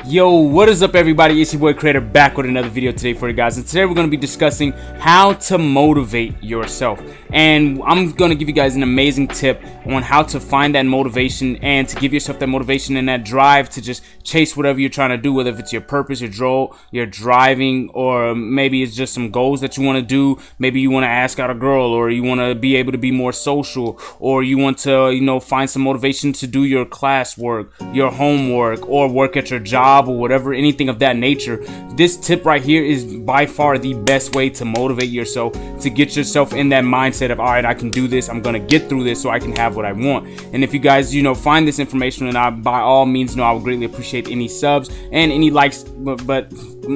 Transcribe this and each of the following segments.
Yo, what is up everybody? It's your boy Creator back with another video today for you guys, and today we're going to be discussing how to motivate yourself. And I'm going to give you guys an amazing tip on how to find that motivation and to give yourself that motivation and that drive to just chase whatever you're trying to do, whether if it's your purpose, your driving, or maybe it's just some goals that you want to do. Maybe you want to ask out a girl, or you want to be able to be more social, or you want to, find some motivation to do your classwork, your homework, or work at your job or whatever, anything of that nature. This tip right here is by far the best way to motivate yourself, to get yourself in that mindset of, all right, I can do this, I'm gonna get through this so I can have what I want. And if you guys find this information, and I by all means I would greatly appreciate any subs and any likes, but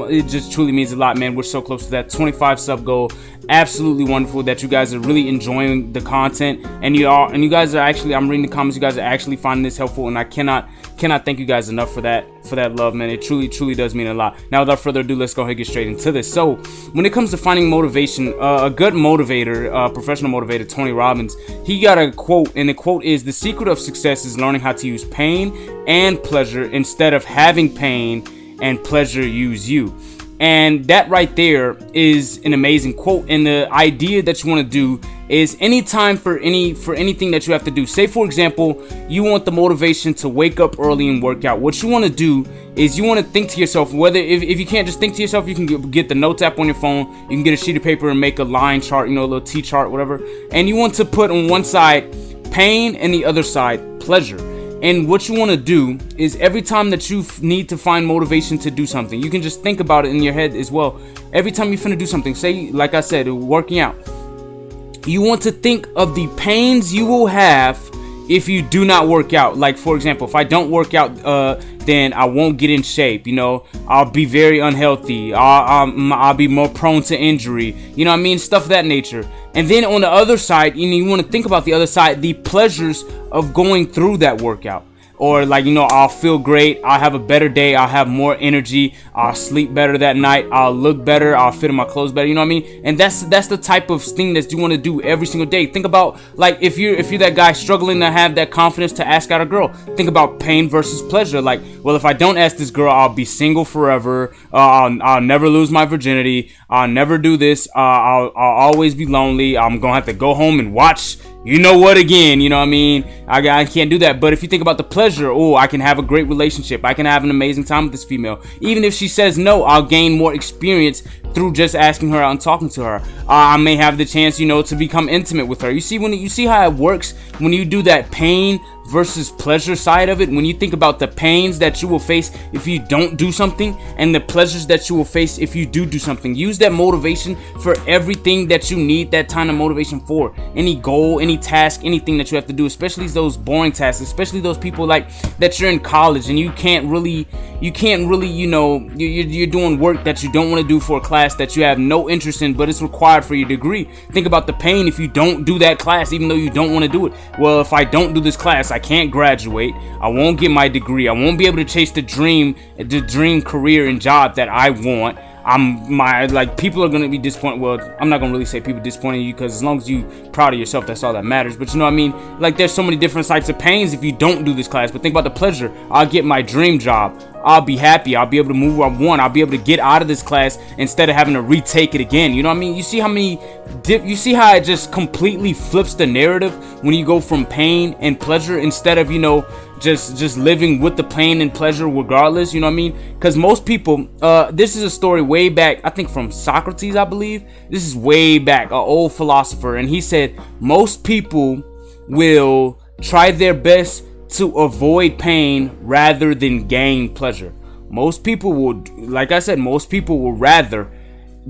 it just truly means a lot, man. We're so close to that 25 sub goal. Absolutely wonderful that you guys are really enjoying the content, and you guys are actually, I'm reading the comments, you guys are actually finding this helpful, and I cannot thank you guys enough for that love, man. It truly does mean a lot. Now without further ado, let's go ahead and get straight into this. So when it comes to finding motivation, a good motivator, professional motivator, Tony Robbins, he got a quote, and the quote is, "The secret of success is learning how to use pain and pleasure instead of having pain and pleasure use you." And that right there is an amazing quote. And the idea that you want to do is anytime for anything that you have to do. Say for example, you want the motivation to wake up early and work out. What you want to do is you want to think to yourself, whether if you can't just think to yourself, you can get the notes app on your phone. You can get a sheet of paper and make a line chart, a little T chart, whatever. And you want to put on one side pain and the other side pleasure. And what you want to do is every time that you need to find motivation to do something, you can just think about it in your head as well. Every time you're finna do something, say like I said, working out, you want to think of the pains you will have if you do not work out. Like for example, if I don't work out, then I won't get in shape. I'll be very unhealthy. I'll be more prone to injury. Stuff of that nature. And then on the other side, you want to think about the other side, the pleasures of going through that workout. Or I'll feel great, I'll have a better day, I'll have more energy, I'll sleep better that night, I'll look better, I'll fit in my clothes better, And that's the type of thing that you want to do every single day. Think about, like, if you're that guy struggling to have that confidence to ask out a girl, think about pain versus pleasure. Like, well, if I don't ask this girl, I'll be single forever, I'll never lose my virginity, I'll never do this, I'll always be lonely, I'm gonna have to go home and watch what again, I can't do that. But if you think about the pleasure, I can have a great relationship, I can have an amazing time with this female. Even if she says no, I'll gain more experience through just asking her out and talking to her. I may have the chance, to become intimate with her. You see how it works when you do that pain versus pleasure side of it. When you think about the pains that you will face if you don't do something, and the pleasures that you will face if you do something, use that motivation for everything that you need that kind of motivation for. Any goal, any task, anything that you have to do, especially those boring tasks, especially those people like that you're in college and you can't really you're doing work that you don't want to do for a class that you have no interest in, but it's required for your degree. Think about the pain if you don't do that class, even though you don't want to do it. Well, if I don't do this class, I can't graduate, I won't get my degree, I won't be able to chase the dream career and job that I want. People are gonna be disappointed. Well, I'm not gonna really say people disappointing you, because as long as you proud of yourself, that's all that matters. But like, there's so many different types of pains if you don't do this class. But think about the pleasure. I'll get my dream job, I'll be happy, I'll be able to move where I want, I'll be able to get out of this class instead of having to retake it again. You see how it just completely flips the narrative when you go from pain and pleasure instead of just living with the pain and pleasure regardless. Because most people, this is a story way back, I think from Socrates, I believe. This is way back, an old philosopher, and he said most people will try their best to avoid pain rather than gain pleasure. Most people will, like I said, most people will rather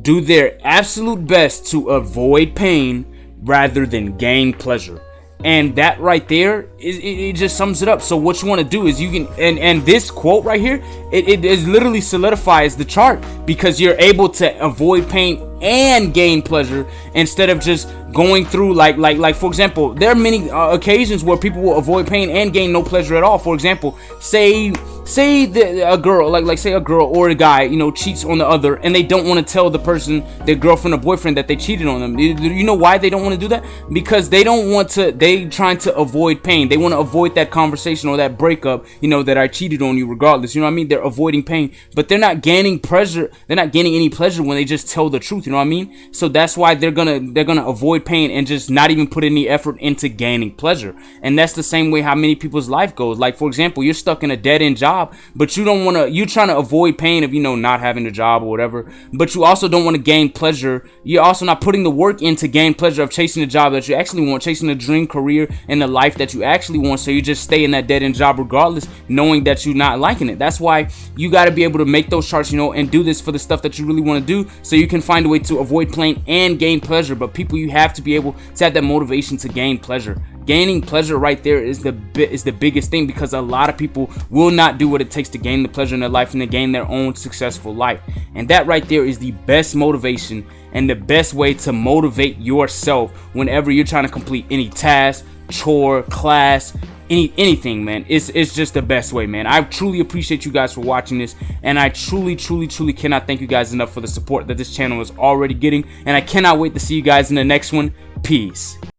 do their absolute best to avoid pain rather than gain pleasure. And that right there, it just sums it up. So what you want to do is you can, and this quote right here, it literally solidifies the chart, because you're able to avoid pain and gain pleasure, instead of just going through like for example, there are many occasions where people will avoid pain and gain no pleasure at all. For example, say a girl, like say a girl or a guy, you know, cheats on the other, and they don't want to tell the person, their girlfriend or boyfriend, that they cheated on them. You know why they don't want to do that? Because they don't want to, they trying to avoid pain. They want to avoid that conversation or that breakup, you know, that I cheated on you regardless. You know what I mean? They're avoiding pain, but they're not gaining pleasure. They're not gaining any pleasure when they just tell the truth. You know what I mean? So that's why they're gonna avoid pain and just not even put any effort into gaining pleasure. And that's the same way how many people's life goes. Like, for example, you're stuck in a dead-end job, but you don't want to, you're trying to avoid pain of, you know, not having a job or whatever, but you also don't want to gain pleasure. You're also not putting the work in to gain pleasure of chasing the job that you actually want, chasing a dream career and the life that you actually want. So you just stay in that dead-end job regardless, knowing that you're not liking it. That's why you got to be able to make those charts, you know, and do this for the stuff that you really want to do, so you can find a way to avoid pain and gain pleasure. But people, you have to be able to have that motivation to gain pleasure. Gaining pleasure right there is the biggest thing, because a lot of people will not do what it takes to gain the pleasure in their life and to gain their own successful life. And that right there is the best motivation and the best way to motivate yourself whenever you're trying to complete any task, chore, class, anything, man. It's just the best way, man. I truly appreciate you guys for watching this, and I truly cannot thank you guys enough for the support that this channel is already getting, and I cannot wait to see you guys in the next one. Peace.